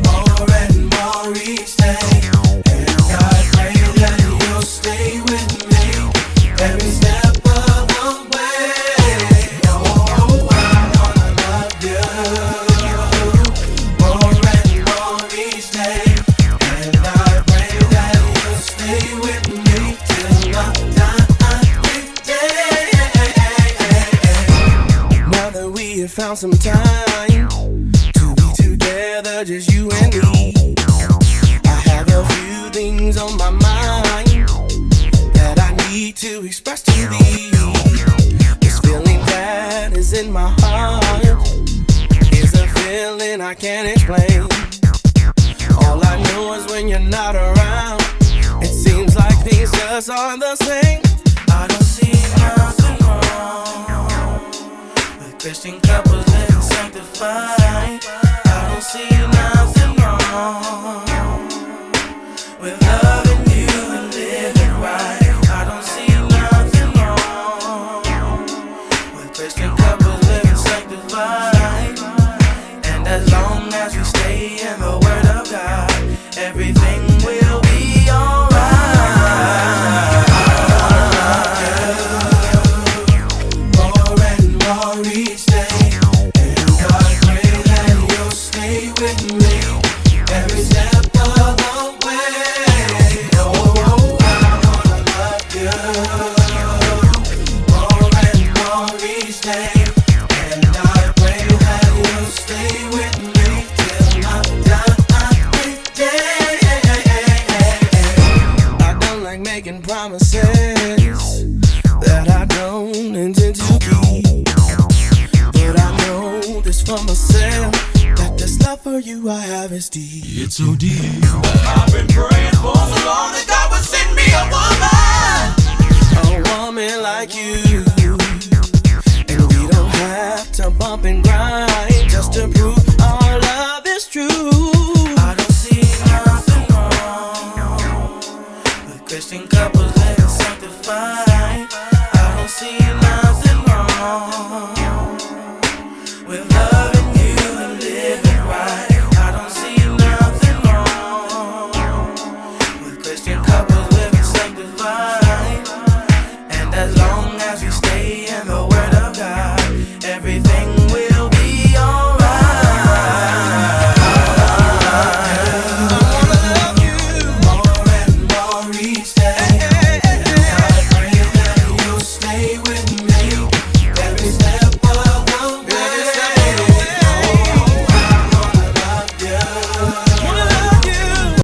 more and more each day. And I pray that you'll stay with me every step of the way. Oh, I wanna love you more and more each day. And I pray that you'll stay with me till my dying day. Now that we have found some time to be together, just you and me, I have a few things on my mind that I need to express to thee. This feeling that is in my heart is a feeling I can't explain. All I know is when you're not around, it seems like things just aren't the same. I don't see nothing wrong with Christian couples living sanctified. I don't see nothing wrong with loving you and living right. I don't see nothing wrong with Christian couples living sanctified. And as long as we stay in the Word of God, everything will be alright. More and more each day, and I pray that you'll stay with me every step of the way. Oh, I wanna love you more and more each day, and I pray that you'll stay with me till my dying day. I don't like making promises that I don't intend to keep, but I know this for myself, that this love for you I have is deep. It's so deep. I've been praying for so long that God would send me a woman like you. And we don't have to bump and grind just to prove